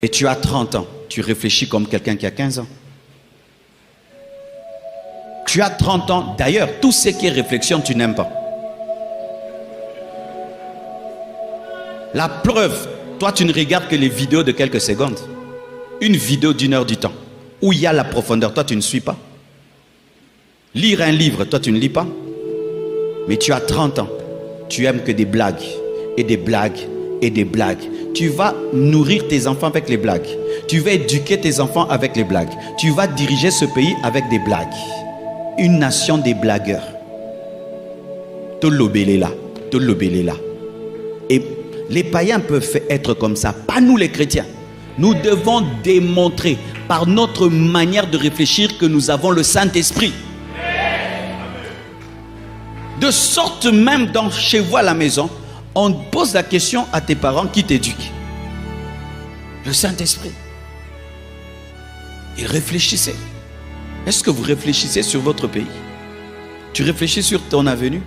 Et tu as 30 ans, tu réfléchis comme quelqu'un qui a 15 ans. Tu as 30 ans, d'ailleurs, tout ce qui est réflexion, tu n'aimes pas. La preuve, toi tu ne regardes que les vidéos de quelques secondes. Une vidéo d'1 heure du temps, où il y a la profondeur, toi tu ne suis pas. Lire un livre, toi tu ne lis pas. Mais tu as 30 ans, tu aimes que des blagues, et des blagues, et des blagues. Tu vas nourrir tes enfants avec les blagues. Tu vas éduquer tes enfants avec les blagues. Tu vas diriger ce pays avec des blagues. Une nation des blagueurs. Tolobéléla, Tolobéléla. Et les païens peuvent être comme ça, pas nous les chrétiens. Nous devons démontrer par notre manière de réfléchir que nous avons le Saint-Esprit. De sorte même chez vous à la maison, on pose la question à tes parents qui t'éduquent. Le Saint-Esprit. Et réfléchissez. Est-ce que vous réfléchissez sur votre pays? Tu réfléchis sur ton avenir?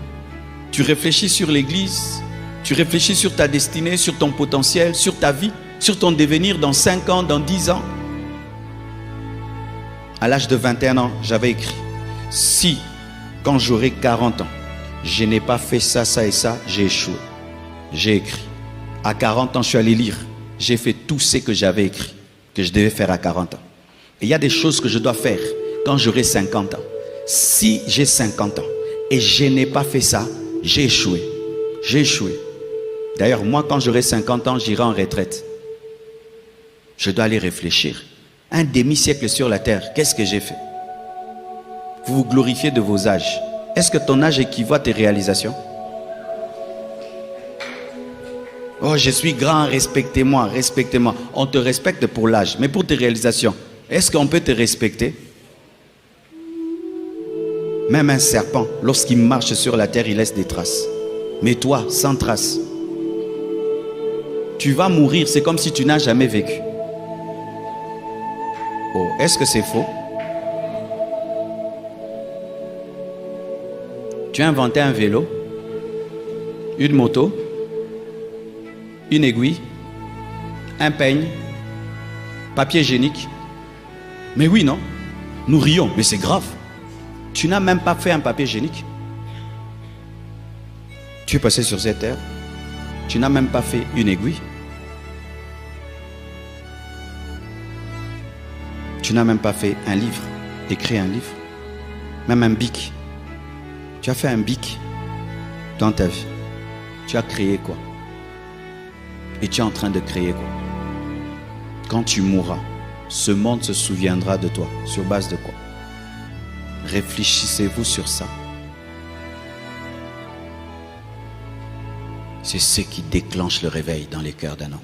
Tu réfléchis sur l'église? Tu réfléchis sur ta destinée, sur ton potentiel, sur ta vie, sur ton devenir dans 5 ans, dans 10 ans? À l'âge de 21 ans, j'avais écrit: si, quand j'aurai 40 ans, je n'ai pas fait ça, ça et ça, j'ai échoué. J'ai écrit. À 40 ans, je suis allé lire. J'ai fait tout ce que j'avais écrit, que je devais faire à 40 ans. Et il y a des choses que je dois faire quand j'aurai 50 ans. Si j'ai 50 ans et je n'ai pas fait ça, j'ai échoué. J'ai échoué. D'ailleurs, moi, quand j'aurai 50 ans, j'irai en retraite. Je dois aller réfléchir. Un demi-siècle sur la terre, qu'est-ce que j'ai fait? Vous vous glorifiez de vos âges. Est-ce que ton âge équivaut à tes réalisations? Oh, je suis grand, respectez-moi, respectez-moi. On te respecte pour l'âge, mais pour tes réalisations, est-ce qu'on peut te respecter? Même un serpent, lorsqu'il marche sur la terre, il laisse des traces. Mais toi, sans traces. Tu vas mourir, c'est comme si tu n'as jamais vécu. Oh, est-ce que c'est faux? Tu as inventé un vélo, une moto, une aiguille, un peigne, papier hygiénique. Mais oui, non? Nous rions, mais c'est grave. Tu n'as même pas fait un papier hygiénique. Tu es passé sur cette terre. Tu n'as même pas fait une aiguille. Tu n'as même pas fait un livre, écrit un livre. Même un bic. Tu as fait un bic dans ta vie. Tu as créé quoi? Et tu es en train de créer quoi? Quand tu mourras, ce monde se souviendra de toi. Sur base de quoi? Réfléchissez-vous sur ça. C'est ce qui déclenche le réveil dans les cœurs d'un homme.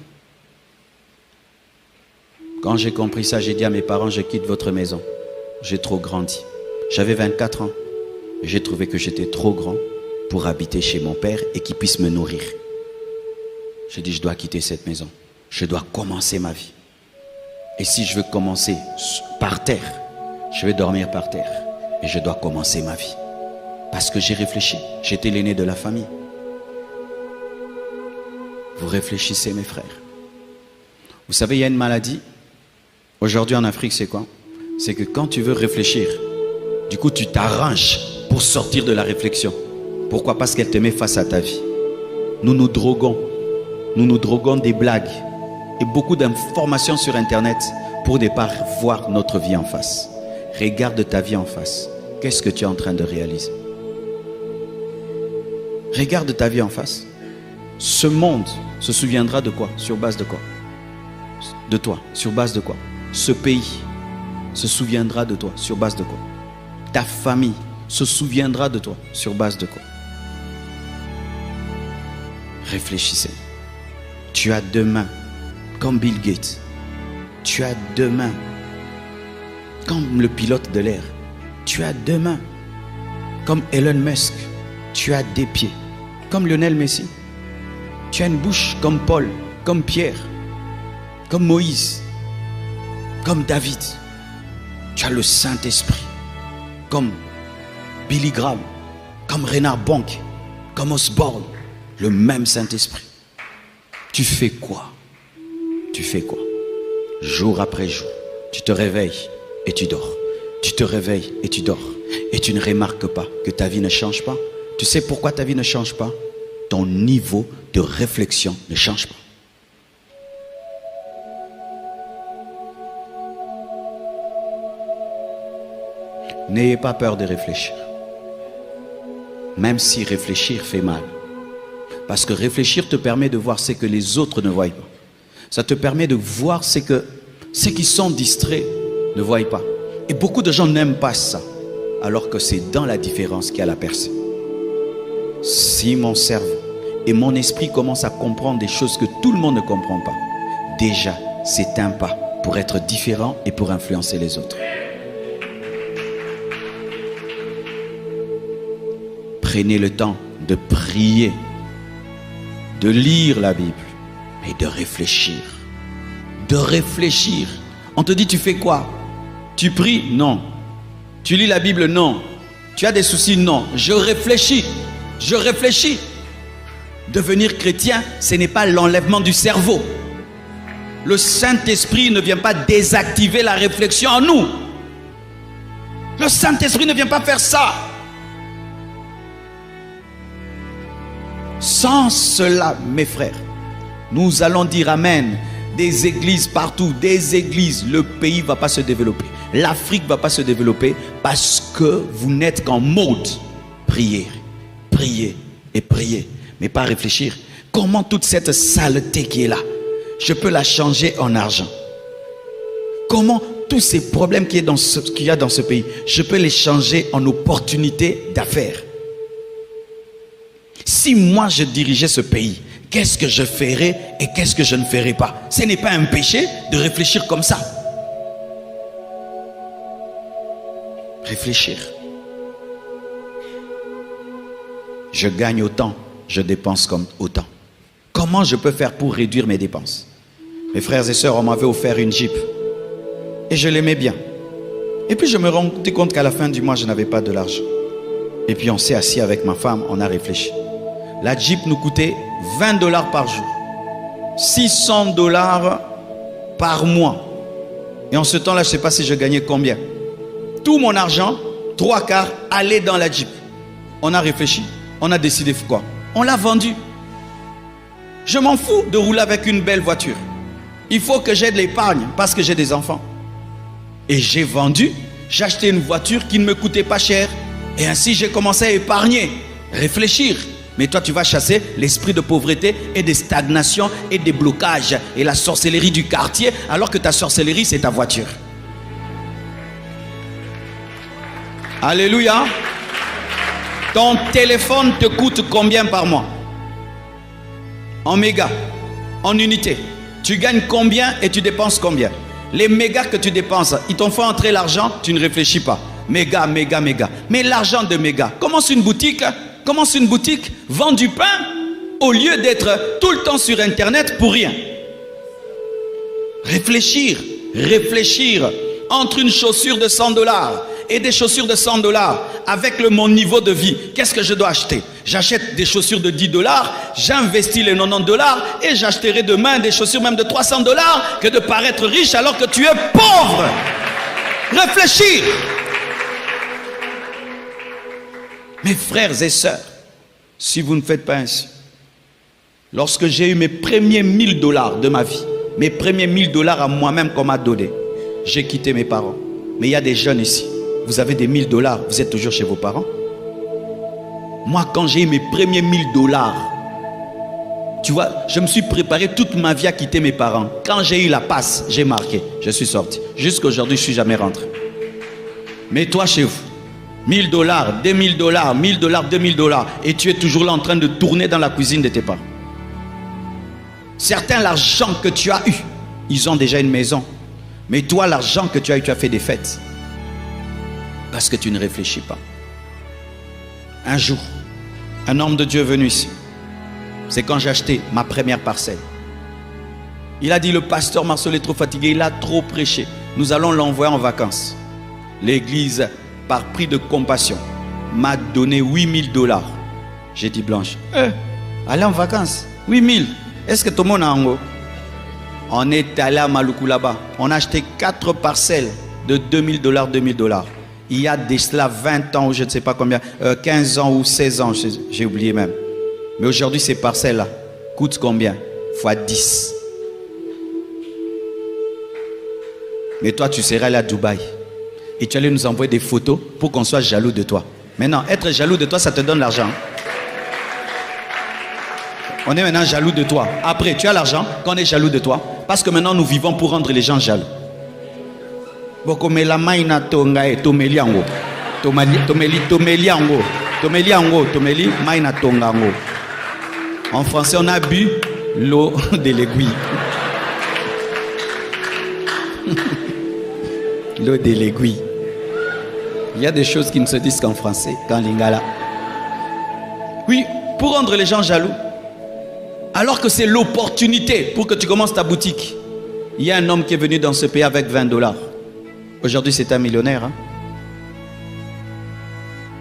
Quand j'ai compris ça, j'ai dit à mes parents: je quitte votre maison. J'ai trop grandi. J'avais 24 ans. J'ai trouvé que j'étais trop grand pour habiter chez mon père et qu'il puisse me nourrir. J'ai dit: je dois quitter cette maison. Je dois commencer ma vie. Et si je veux commencer par terre, je vais dormir par terre. Et je dois commencer ma vie. Parce que j'ai réfléchi. J'étais l'aîné de la famille. Vous réfléchissez, mes frères. Vous savez, il y a une maladie. Aujourd'hui en Afrique, c'est quoi? C'est que quand tu veux réfléchir, du coup, tu t'arranges pour sortir de la réflexion. Pourquoi? Parce qu'elle te met face à ta vie. Nous nous droguons. Nous nous droguons des blagues et beaucoup d'informations sur Internet pour ne pas voir notre vie en face. Regarde ta vie en face. Qu'est-ce que tu es en train de réaliser? Regarde ta vie en face. Ce monde se souviendra de quoi? Sur base de quoi? De toi. Sur base de quoi? Ce pays se souviendra de toi. Sur base de quoi? Ta famille se souviendra de toi. Sur base de quoi? Réfléchissez. Tu as 2 mains comme Bill Gates. Tu as 2 mains comme le pilote de l'air. Tu as 2 mains comme Elon Musk. Tu as des pieds comme Lionel Messi. Tu as une bouche comme Paul, comme Pierre, comme Moïse, comme David. Tu as le Saint-Esprit comme Billy Graham, comme Reinhard Bonk, comme Osborne. Le même Saint-Esprit. Tu fais quoi? Tu fais quoi? jour après jour. Tu te réveilles et tu dors. Tu te réveilles et tu dors. Et tu ne remarques pas que ta vie ne change pas. Tu sais pourquoi ta vie ne change pas? Ton niveau de réflexion ne change pas. N'ayez pas peur de réfléchir. Même si réfléchir fait mal. Parce que réfléchir te permet de voir ce que les autres ne voient pas. Ça te permet de voir ce que ceux qui sont distraits ne voient pas. Et beaucoup de gens n'aiment pas ça. Alors que c'est dans la différence qu'il y a la percée. Si mon cerveau et mon esprit commencent à comprendre des choses que tout le monde ne comprend pas, déjà c'est un pas pour être différent et pour influencer les autres. Prenez le temps de prier, de lire la Bible et de réfléchir. De réfléchir. On te dit tu fais quoi? Tu pries? Non. Tu lis la Bible? Non. Tu as des soucis? Non. Je réfléchis. Je réfléchis. Devenir chrétien, ce n'est pas l'enlèvement du cerveau. Le Saint-Esprit ne vient pas désactiver la réflexion en nous. Le Saint-Esprit ne vient pas faire ça. Sans cela, mes frères, nous allons dire amen. Des églises partout, des églises, le pays ne va pas se développer. L'Afrique ne va pas se développer parce que vous n'êtes qu'en mode prier, prier et prier, mais pas réfléchir. Comment toute cette saleté qui est là, je peux la changer en argent? Comment tous ces problèmes qu'il y a dans ce pays, je peux les changer en opportunités d'affaires? Si moi je dirigeais ce pays, qu'est-ce que je ferais et qu'est-ce que je ne ferais pas? Ce n'est pas un péché de réfléchir comme ça. Réfléchir. Je gagne autant, je dépense comme autant. Comment je peux faire pour réduire mes dépenses? Mes frères et sœurs, on m'avait offert une Jeep. Et je l'aimais bien. Et puis je me rendais compte qu'à la fin du mois, je n'avais pas de l'argent. Et puis on s'est assis avec ma femme, on a réfléchi. La Jeep nous coûtait 20 $ par jour. 600 $ par mois. Et en ce temps-là, je ne sais pas si je gagnais combien. Tout mon argent, 3/4, allait dans la Jeep. On a réfléchi. On a décidé quoi? On l'a vendu. Je m'en fous de rouler avec une belle voiture. Il faut que j'ai de l'épargne parce que j'ai des enfants. Et j'ai vendu. J'ai acheté une voiture qui ne me coûtait pas cher. Et ainsi, j'ai commencé à épargner. Réfléchir. Mais toi, tu vas chasser l'esprit de pauvreté et de stagnation et des blocages et la sorcellerie du quartier, alors que ta sorcellerie, c'est ta voiture. Alléluia. Ton téléphone te coûte combien par mois? En mégas, en unités. Tu gagnes combien et tu dépenses combien? Les mégas que tu dépenses, ils t'ont fait entrer l'argent, tu ne réfléchis pas. Méga, méga, méga. Mais l'argent de méga, commence une boutique. Commence une boutique, vend du pain au lieu d'être tout le temps sur internet pour rien. Réfléchir, réfléchir entre une chaussure de 100 $ et des chaussures de 100 $ avec mon niveau de vie. Qu'est-ce que je dois acheter? J'achète des chaussures de 10 $, j'investis les 90 $ et j'achèterai demain des chaussures même de 300 $ que de paraître riche alors que tu es pauvre. Réfléchir. Mes frères et sœurs, si vous ne faites pas ainsi, lorsque j'ai eu mes premiers 1000 $ de ma vie, mes premiers 1000 $ à moi-même qu'on m'a donné, j'ai quitté mes parents. Mais il y a des jeunes ici, vous avez des 1000 $, vous êtes toujours chez vos parents. Moi, quand j'ai eu mes premiers 1000 $, tu vois, je me suis préparé toute ma vie à quitter mes parents. Quand j'ai eu la passe, j'ai marqué, je suis sorti. Jusqu'à aujourd'hui, je ne suis jamais rentré. Mais toi, chez vous, 1000 $, 2000 $, 1000 $, 2000 $, et tu es toujours là en train de tourner dans la cuisine de tes parents. Certains, l'argent que tu as eu, ils ont déjà une maison. Mais toi, l'argent que tu as eu, tu as fait des fêtes. Parce que tu ne réfléchis pas. Un jour, un homme de Dieu est venu ici. C'est quand j'ai acheté ma première parcelle. Il a dit, le pasteur Marcel est trop fatigué, il a trop prêché. Nous allons l'envoyer en vacances. L'église, par prix de compassion, m'a donné 8000 $. J'ai dit, Blanche, allez en vacances, 8000. Est-ce que tout le monde a en haut? On est allé à Maluku là-bas. On a acheté 4 parcelles de $2000, $2000. Il y a de cela 20 ans ou je ne sais pas combien, 15 ans ou 16 ans, j'ai oublié même. Mais aujourd'hui, ces parcelles-là coûtent combien? Fois 10. Mais toi, tu serais allé à Dubaï et tu allais nous envoyer des photos pour qu'on soit jaloux de toi. Maintenant, être jaloux de toi, ça te donne l'argent. On est maintenant jaloux de toi. Après, tu as l'argent quand on est jaloux de toi. Parce que maintenant, nous vivons pour rendre les gens jaloux. En français, on a bu l'eau de l'aiguille. L'eau de l'aiguille. Il y a des choses qui ne se disent qu'en français, qu'en lingala. Oui, pour rendre les gens jaloux. Alors que c'est l'opportunité pour que tu commences ta boutique. Il y a un homme qui est venu dans ce pays avec $20. Aujourd'hui, c'est un millionnaire. Hein?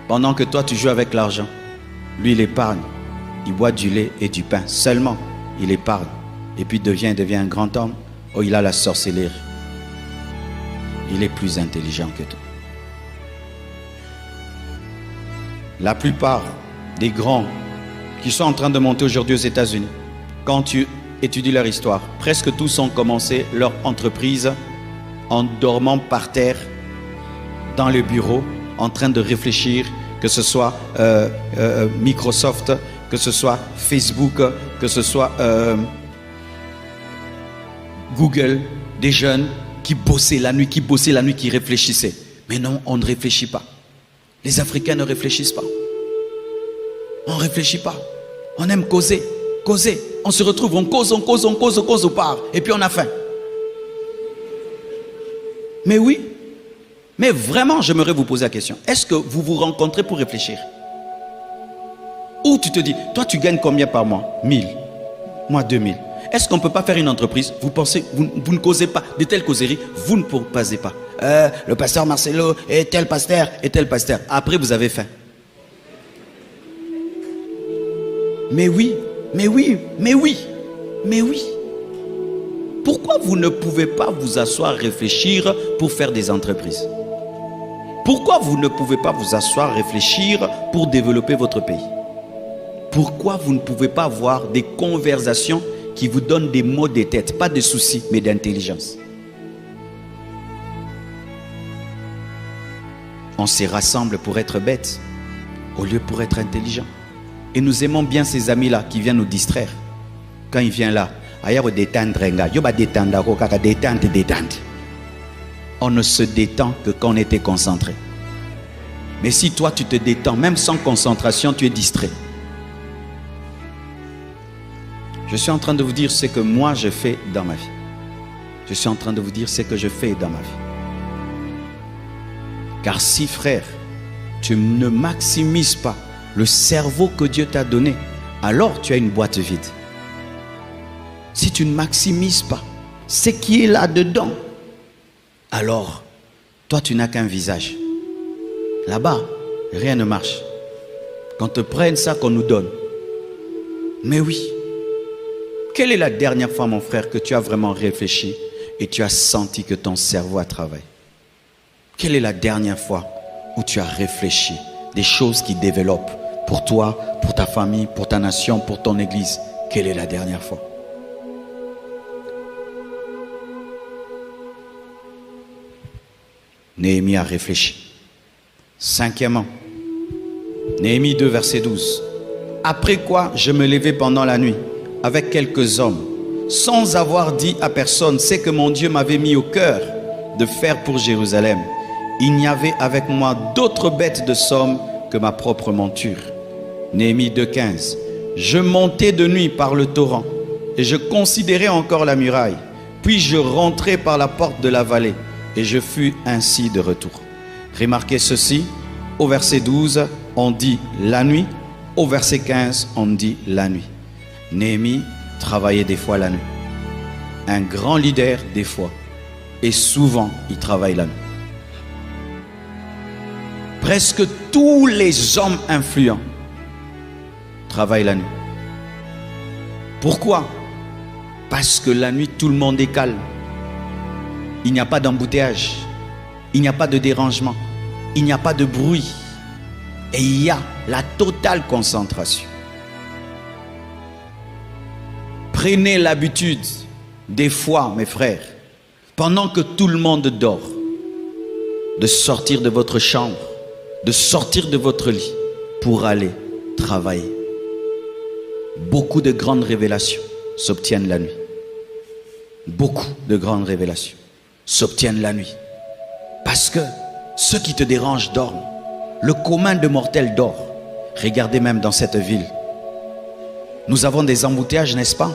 Pendant que toi, tu joues avec l'argent. Lui, il épargne. Il boit du lait et du pain. Seulement, il épargne. Et puis, devient un grand homme. Oh, il a la sorcellerie. Il est plus intelligent que toi. La plupart des grands qui sont en train de monter aujourd'hui aux États-Unis, quand tu étudies leur histoire, presque tous ont commencé leur entreprise en dormant par terre dans le bureau, en train de réfléchir, que ce soit Microsoft, que ce soit Facebook, que ce soit Google, des jeunes qui bossaient la nuit, qui réfléchissaient. Mais non, on ne réfléchit pas. Les Africains ne réfléchissent pas. On ne réfléchit pas. On aime causer. On se retrouve, on cause au part. Et puis on a faim. Mais oui. Mais vraiment, j'aimerais vous poser la question. Est-ce que vous vous rencontrez pour réfléchir? Ou tu te dis, toi tu gagnes combien par mois? 1000. Moi 2000. Est-ce qu'on ne peut pas faire une entreprise? Vous pensez, vous ne causez pas de telles causeries, vous ne proposez pas. Le pasteur Marcelo et tel pasteur et tel pasteur. Après, vous avez faim. Mais oui. Pourquoi vous ne pouvez pas vous asseoir, réfléchir pour faire des entreprises? Pourquoi vous ne pouvez pas vous asseoir, réfléchir pour développer votre pays? Pourquoi vous ne pouvez pas avoir des conversations qui vous donnent des mots de tête, pas de soucis, mais d'intelligence? On se rassemble pour être bêtes, au lieu pour être intelligent. Et nous aimons bien ces amis-là qui viennent nous distraire. Quand il vient là, on ne se détend que quand on était concentré. Mais si toi tu te détends, même sans concentration, tu es distrait. Je suis en train de vous dire ce que moi je fais dans ma vie. Je suis en train de vous dire ce que je fais dans ma vie. Car si, frère, tu ne maximises pas le cerveau que Dieu t'a donné, alors tu as une boîte vide. Si tu ne maximises pas ce qui est là-dedans, alors toi tu n'as qu'un visage. Là-bas, rien ne marche. Qu'on te prenne ça qu'on nous donne. Mais oui. Quelle est la dernière fois, mon frère, que tu as vraiment réfléchi et tu as senti que ton cerveau a travaillé? Quelle est la dernière fois où tu as réfléchi des choses qui développent pour toi, pour ta famille, pour ta nation, pour ton église? Quelle est la dernière fois? Néhémie a réfléchi. Cinquièmement, Néhémie 2, verset 12. Après quoi, je me levai pendant la nuit avec quelques hommes, sans avoir dit à personne ce que mon Dieu m'avait mis au cœur de faire pour Jérusalem. Il n'y avait avec moi d'autres bêtes de somme que ma propre monture. Néhémie 2,15. Je montais de nuit par le torrent et je considérais encore la muraille. Puis je rentrai par la porte de la vallée et je fus ainsi de retour. Remarquez ceci, au verset 12, on dit la nuit. Au verset 15, on dit la nuit. Néhémie travaillait des fois la nuit. Un grand leader des fois. Et souvent, il travaille la nuit. Presque tous les hommes influents travaillent la nuit. Pourquoi? Parce que la nuit tout le monde est calme. Il n'y a pas d'embouteillage. Il n'y a pas de dérangement. Il n'y a pas de bruit. Et il y a la totale concentration. Prenez l'habitude, des fois, mes frères, pendant que tout le monde dort, de sortir de votre chambre, de sortir de votre lit pour aller travailler. Beaucoup de grandes révélations s'obtiennent la nuit. Beaucoup de grandes révélations s'obtiennent la nuit. Parce que ceux qui te dérangent dorment. Le commun de mortels dort. Regardez même dans cette ville. Nous avons des embouteillages, n'est-ce pas?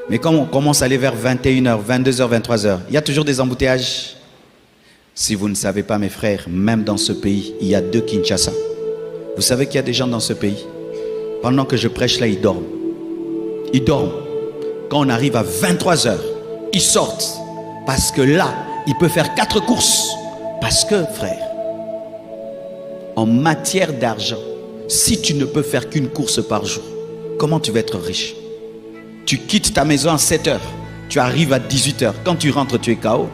Mais quand on commence à aller vers 21h, 22h, 23h, il y a toujours des embouteillages. Si vous ne savez pas, mes frères, même dans ce pays, il y a 2 Kinshasa. Vous savez qu'il y a des gens dans ce pays, pendant que je prêche là, ils dorment. Ils dorment. Quand on arrive à 23h, ils sortent. Parce que là, il peut faire 4 courses. Parce que, frère, en matière d'argent, si tu ne peux faire qu'une course par jour, comment tu vas être riche? Tu quittes ta maison à 7h, tu arrives à 18h. Quand tu rentres, tu es KO.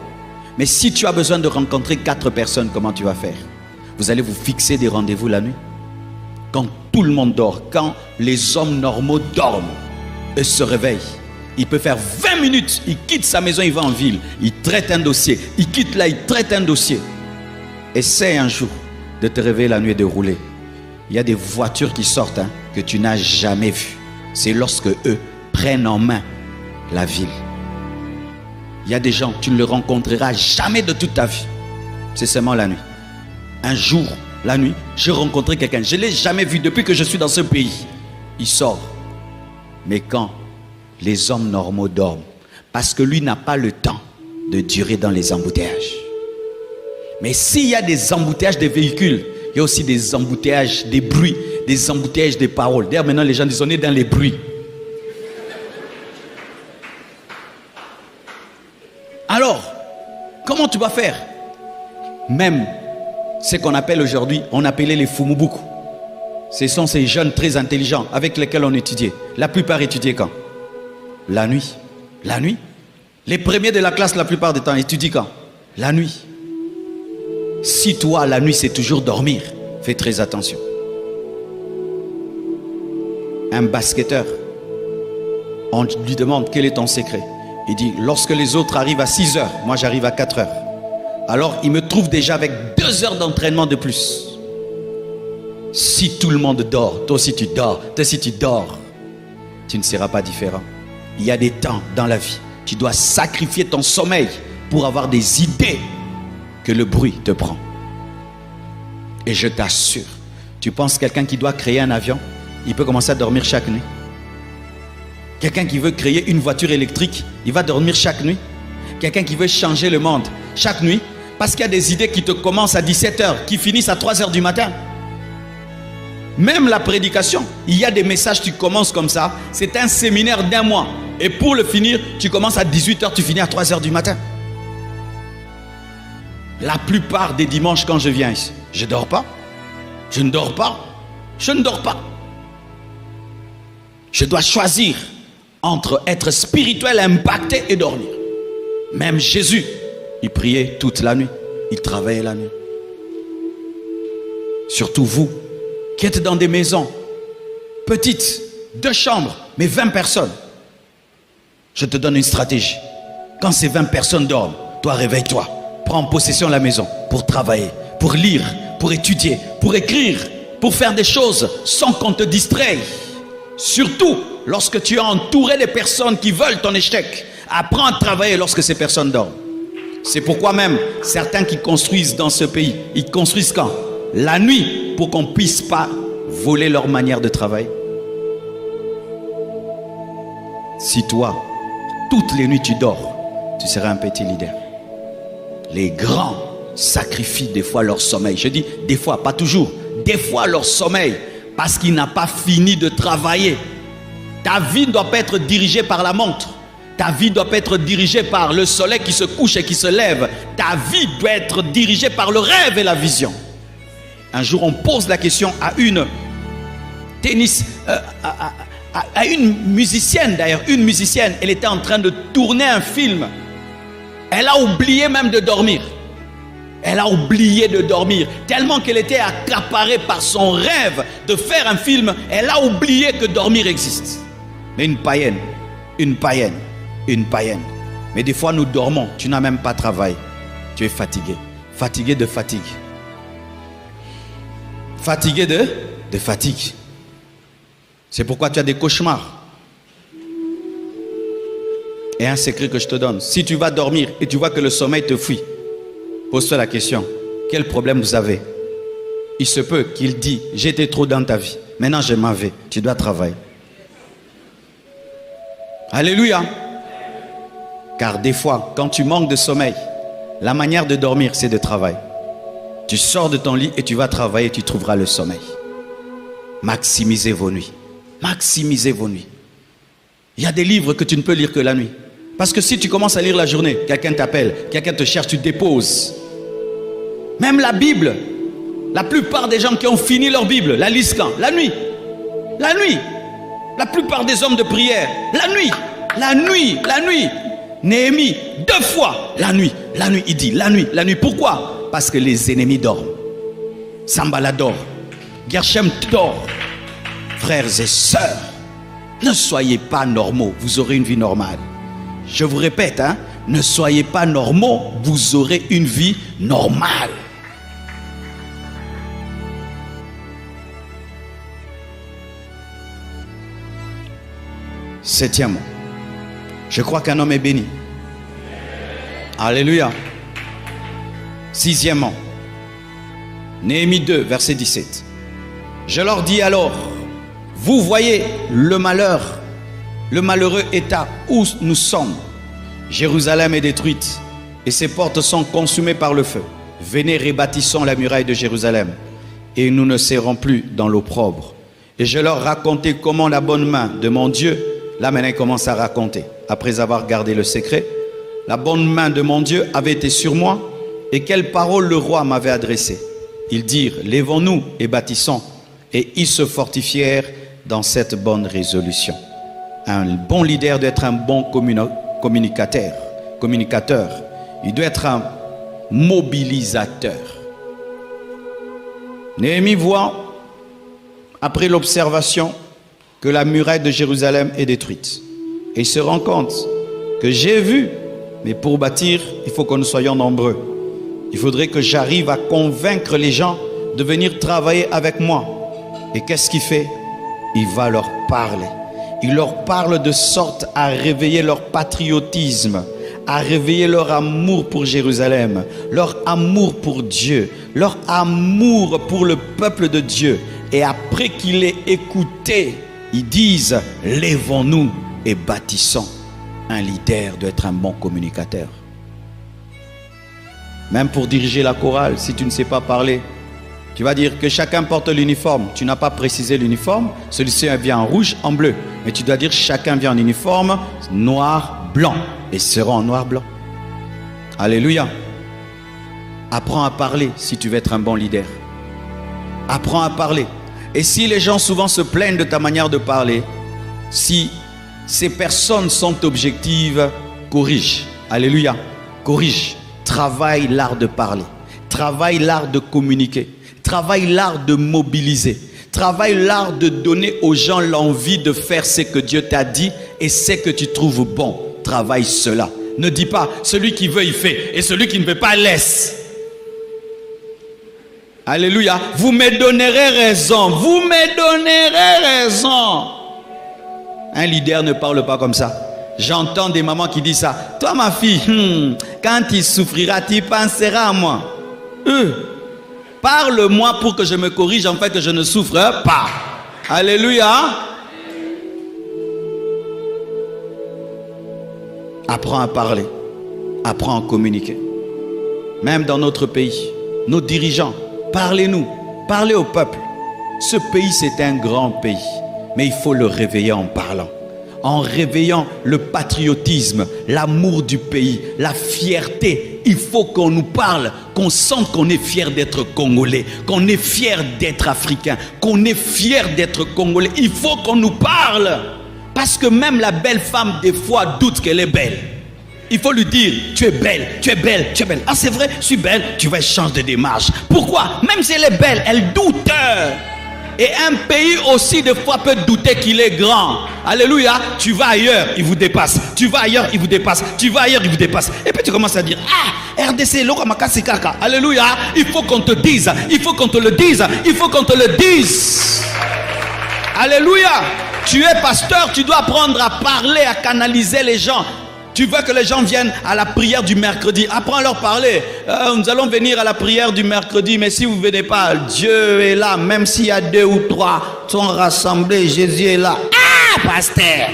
Mais si tu as besoin de rencontrer 4 personnes, comment tu vas faire? Vous allez vous fixer des rendez-vous la nuit. Quand tout le monde dort, quand les hommes normaux dorment et se réveillent, il peut faire 20 minutes, il quitte sa maison, il va en ville, il traite un dossier, il quitte là, il traite un dossier. Essaie un jour de te réveiller la nuit et de rouler. Il y a des voitures qui sortent que tu n'as jamais vues. C'est lorsque eux prennent en main la ville. Il y a des gens, tu ne les rencontreras jamais de toute ta vie. C'est seulement la nuit. Un jour, la nuit, j'ai rencontré quelqu'un. Je ne l'ai jamais vu depuis que je suis dans ce pays. Il sort. Mais quand les hommes normaux dorment, parce que lui n'a pas le temps de durer dans les embouteillages. Mais s'il y a des embouteillages des véhicules, il y a aussi des embouteillages des bruits, des embouteillages des paroles. D'ailleurs, maintenant, les gens disent on est dans les bruits. Alors, comment tu vas faire? Même ce qu'on appelle aujourd'hui, on appelait les Fumubuku. Ce sont ces jeunes très intelligents avec lesquels on étudiait. La plupart étudiaient quand? La nuit. La nuit. Les premiers de la classe, la plupart du temps, étudient quand? La nuit. Si toi, la nuit, c'est toujours dormir, fais très attention. Un basketteur, on lui demande quel est ton secret. Il dit, lorsque les autres arrivent à 6h, moi j'arrive à 4h. Alors il me trouve déjà avec 2 heures d'entraînement de plus. Si tout le monde dort, toi aussi tu dors, toi aussi tu dors, tu ne seras pas différent. Il y a des temps dans la vie, tu dois sacrifier ton sommeil pour avoir des idées que le bruit te prend. Et je t'assure, tu penses quelqu'un qui doit créer un avion, il peut commencer à dormir chaque nuit. Quelqu'un qui veut créer une voiture électrique, il va dormir chaque nuit. Quelqu'un qui veut changer le monde chaque nuit, parce qu'il y a des idées qui te commencent à 17h, qui finissent à 3h du matin. Même la prédication, il y a des messages, tu commences comme ça, c'est un séminaire d'1 mois. Et pour le finir, tu commences à 18h, tu finis à 3h du matin. La plupart des dimanches quand je viens ici, je ne dors pas. Je ne dors pas. Je ne dors pas. Je dois choisir entre être spirituel, impacté et dormir. Même Jésus, il priait toute la nuit. Il travaillait la nuit. Surtout vous, qui êtes dans des maisons petites, 2 chambres, mais 20 personnes. Je te donne une stratégie. Quand ces 20 personnes dorment, toi réveille-toi. Prends possession de la maison pour travailler, pour lire, pour étudier, pour écrire, pour faire des choses sans qu'on te distraie. Surtout lorsque tu es entouré de personnes qui veulent ton échec. Apprends à travailler lorsque ces personnes dorment. C'est pourquoi même certains qui construisent dans ce pays, ils construisent quand? La nuit, pour qu'on ne puisse pas voler leur manière de travailler. Si toi, toutes les nuits tu dors, tu seras un petit leader. Les grands sacrifient des fois leur sommeil. Je dis des fois, pas toujours. Des fois leur sommeil, parce qu'il n'a pas fini de travailler. Ta vie ne doit pas être dirigée par la montre. Ta vie doit pas être dirigée par le soleil qui se couche et qui se lève. Ta vie doit être dirigée par le rêve et la vision. Un jour, on pose la question à une à une musicienne d'ailleurs, une musicienne, elle était en train de tourner un film. Elle a oublié même de dormir. Elle a oublié de dormir. Tellement qu'elle était accaparée par son rêve de faire un film, elle a oublié que dormir existe. Mais une païenne. Mais des fois nous dormons, tu n'as même pas travaillé. Tu es fatigué. Fatigué de fatigue. Fatigué de fatigue. C'est pourquoi tu as des cauchemars. Et un secret que je te donne. Si tu vas dormir et tu vois que le sommeil te fuit, pose-toi la question. Quel problème vous avez? Il se peut qu'il dise, j'étais trop dans ta vie. Maintenant je m'en vais. Tu dois travailler. Alléluia. Car des fois, quand tu manques de sommeil, la manière de dormir, c'est de travailler. Tu sors de ton lit et tu vas travailler, tu trouveras le sommeil. Maximisez vos nuits. Maximisez vos nuits. Il y a des livres que tu ne peux lire que la nuit. Parce que si tu commences à lire la journée, quelqu'un t'appelle, quelqu'un te cherche, tu déposes. Même la Bible, la plupart des gens qui ont fini leur Bible, la lisent quand? La nuit. La nuit. La plupart des hommes de prière, la nuit. La nuit. La nuit. Néhémie, 2 fois, la nuit, il dit, la nuit. Pourquoi? Parce que les ennemis dorment. Sambala dort. Gershom dort. Frères et sœurs, ne soyez pas normaux, vous aurez une vie normale. Je vous répète, ne soyez pas normaux, vous aurez une vie normale. Septièmement, je crois qu'un homme est béni. Alléluia. Sixièmement, Néhémie 2, verset 17. Je leur dis alors, vous voyez le malheureux état où nous sommes. Jérusalem est détruite et ses portes sont consumées par le feu. Venez, rebâtissons la muraille de Jérusalem et nous ne serons plus dans l'opprobre. Et je leur racontais comment la bonne main de mon Dieu, là maintenant il commence à raconter, après avoir gardé le secret, la bonne main de mon Dieu avait été sur moi et quelles paroles le roi m'avait adressées. Ils dirent, lèvons-nous et bâtissons. Et ils se fortifièrent dans cette bonne résolution. Un bon leader doit être un bon communicateur. Il doit être un mobilisateur. Néhémie voit, après l'observation, que la muraille de Jérusalem est détruite. Et il se rend compte que j'ai vu, mais pour bâtir, il faut que nous soyons nombreux. Il faudrait que j'arrive à convaincre les gens de venir travailler avec moi. Et qu'est-ce qu'il fait? Il va leur parler. Il leur parle de sorte à réveiller leur patriotisme, à réveiller leur amour pour Jérusalem, leur amour pour Dieu, leur amour pour le peuple de Dieu. Et après qu'il ait écouté, ils disent, lèvons-nous et bâtissons. Un leader doit être un bon communicateur. Même pour diriger la chorale, si tu ne sais pas parler, tu vas dire que chacun porte l'uniforme. Tu n'as pas précisé l'uniforme. Celui-ci vient en rouge, en bleu. Mais tu dois dire chacun vient en uniforme noir, blanc. Et seront en noir, blanc. Alléluia. Apprends à parler si tu veux être un bon leader. Apprends à parler. Et si les gens souvent se plaignent de ta manière de parler, si ces personnes sont objectives, corrige. Alléluia. Corrige. Travaille l'art de parler. Travaille l'art de communiquer. Travaille l'art de mobiliser. Travaille l'art de donner aux gens l'envie de faire ce que Dieu t'a dit et ce que tu trouves bon. Travaille cela. Ne dis pas, celui qui veut, il fait. Et celui qui ne veut pas, laisse. Alléluia. Vous me donnerez raison. Vous me donnerez raison. Un leader ne parle pas comme ça. J'entends des mamans qui disent ça. Toi, ma fille, quand tu souffriras, tu penseras à moi. Parle-moi pour que je me corrige, en fait, que je ne souffre pas. Alléluia. Apprends à parler. Apprends à communiquer. Même dans notre pays, nos dirigeants, parlez-nous. Parlez au peuple. Ce pays, c'est un grand pays. Mais il faut le réveiller en parlant. En réveillant le patriotisme, l'amour du pays, la fierté il faut qu'on nous parle, qu'on sente qu'on est fier d'être Congolais, qu'on est fier d'être Africain, qu'on est fier d'être Congolais. Il faut qu'on nous parle. Parce que même la belle femme, des fois, doute qu'elle est belle. Il faut lui dire, tu es belle, tu es belle, tu es belle. Ah, c'est vrai, je suis belle, tu vas changer de démarche. Pourquoi? Même si elle est belle, elle doute. Et un pays aussi, des fois, peut douter qu'il est grand. Alléluia. Tu vas ailleurs, il vous dépasse. Tu vas ailleurs, il vous dépasse. Tu vas ailleurs, il vous dépasse. Et puis tu commences à dire, ah, RDC, Lokamakasi Kaka. Alléluia. Il faut qu'on te dise. Il faut qu'on te le dise. Il faut qu'on te le dise. Alléluia. Tu es pasteur, tu dois apprendre à parler, à canaliser les gens. Tu veux que les gens viennent à la prière du mercredi. Apprends à leur parler. Nous allons venir à la prière du mercredi. Mais si vous ne venez pas, Dieu est là. Même s'il y a 2 ou 3 sont rassemblés, Jésus est là. Ah, pasteur.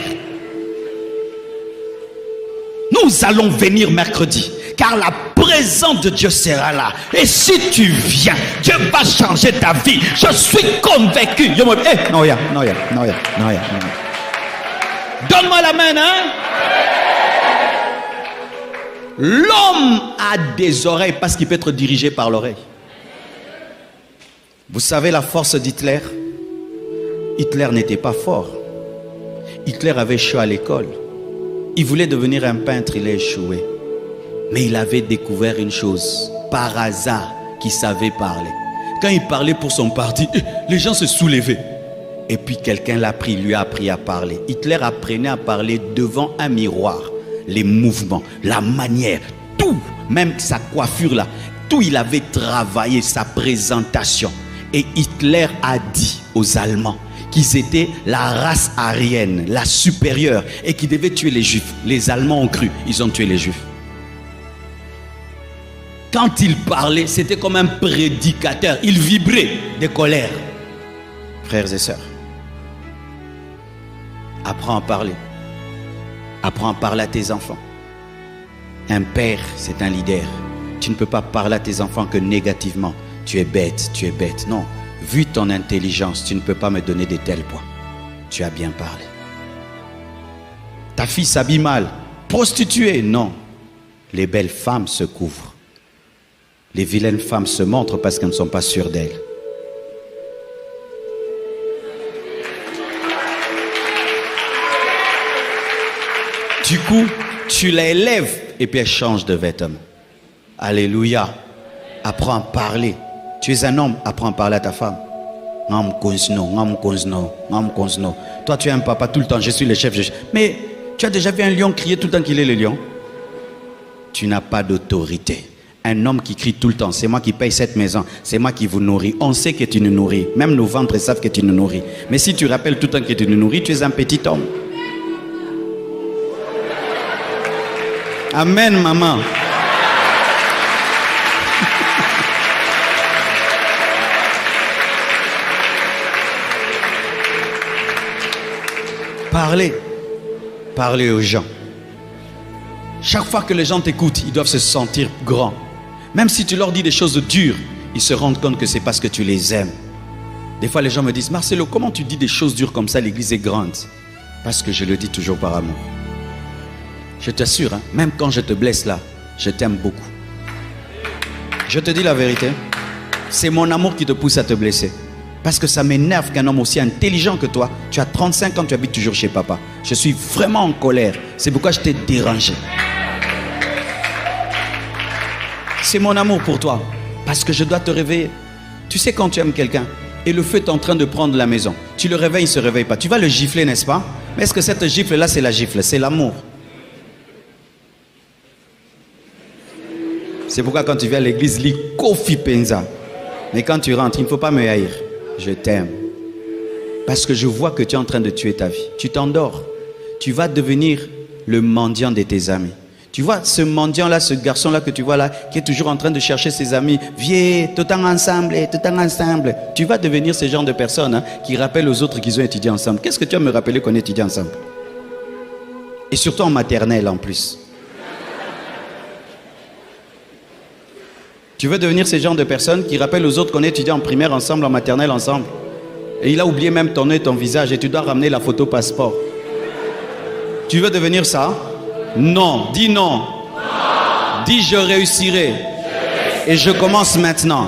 Nous allons venir mercredi. Car la présence de Dieu sera là. Et si tu viens, Dieu va changer ta vie. Je suis convaincu. Donne-moi la main, hein. L'homme a des oreilles parce qu'il peut être dirigé par l'oreille. Vous savez la force d'Hitler? Hitler n'était pas fort. Hitler avait échoué à l'école. Il voulait devenir un peintre, il a échoué. Mais il avait découvert une chose, par hasard, qu'il savait parler. Quand il parlait pour son parti, les gens se soulevaient. Et puis quelqu'un l'a pris, lui a appris à parler. Hitler apprenait à parler devant un miroir. Les mouvements, la manière, tout, même sa coiffure là, tout il avait travaillé, sa présentation. Et Hitler a dit aux Allemands qu'ils étaient la race aryenne, la supérieure, et qu'ils devaient tuer les Juifs. Les Allemands ont cru, ils ont tué les Juifs. Quand il parlait, c'était comme un prédicateur, il vibrait de colère. Frères et sœurs, apprends à parler. Apprends à parler à tes enfants. Un père, c'est un leader. Tu ne peux pas parler à tes enfants que négativement. Tu es bête, tu es bête. Non, vu ton intelligence, tu ne peux pas me donner de tels points. Tu as bien parlé. Ta fille s'habille mal. Prostituée, non. Les belles femmes se couvrent. Les vilaines femmes se montrent parce qu'elles ne sont pas sûres d'elles. Du coup, tu l'élèves et puis elle change de vêtements. Alléluia. Apprends à parler. Tu es un homme, apprends à parler à ta femme. Toi, tu es un papa tout le temps, je suis le chef. Mais tu as déjà vu un lion crier tout le temps qu'il est le lion? Tu n'as pas d'autorité. Un homme qui crie tout le temps, c'est moi qui paye cette maison, c'est moi qui vous nourris. On sait que tu nous nourris. Même nos ventres savent que tu nous nourris. Mais si tu rappelles tout le temps que tu nous nourris, tu es un petit homme. Amen, maman. Parlez. Parlez aux gens. Chaque fois que les gens t'écoutent, ils doivent se sentir grands. Même si tu leur dis des choses dures, ils se rendent compte que c'est parce que tu les aimes. Des fois, les gens me disent, Marcelo, comment tu dis des choses dures comme ça, l'église est grande? Parce que je le dis toujours par amour. Je t'assure, hein, même quand je te blesse là, je t'aime beaucoup. Je te dis la vérité. C'est mon amour qui te pousse à te blesser. Parce que ça m'énerve qu'un homme aussi intelligent que toi, tu as 35 ans, tu habites toujours chez papa. Je suis vraiment en colère. C'est pourquoi je t'ai dérangé. C'est mon amour pour toi. Parce que je dois te réveiller. Tu sais quand tu aimes quelqu'un et le feu est en train de prendre la maison. Tu le réveilles, il ne se réveille pas. Tu vas le gifler, n'est-ce pas? Mais est-ce que cette gifle-là, c'est la gifle? C'est l'amour. C'est pourquoi quand tu viens à l'église, lis Kofi Penza. Mais quand tu rentres, il ne faut pas me haïr. Je t'aime. Parce que je vois que tu es en train de tuer ta vie. Tu t'endors. Tu vas devenir le mendiant de tes amis. Tu vois ce mendiant-là, ce garçon-là que tu vois là, qui est toujours en train de chercher ses amis. Viens, tout en ensemble, tout en ensemble. Tu vas devenir ce genre de personnes hein, qui rappellent aux autres qu'ils ont étudié ensemble. Qu'est-ce que tu vas me rappeler qu'on étudie ensemble? Et surtout en maternelle en plus. Tu veux devenir ce genre de personnes qui rappellent aux autres qu'on étudie en primaire ensemble, en maternelle ensemble. Et il a oublié même ton nom et ton visage et tu dois ramener la photo passeport. Tu veux devenir ça? Non. Dis non. Dis je réussirai. Et je commence maintenant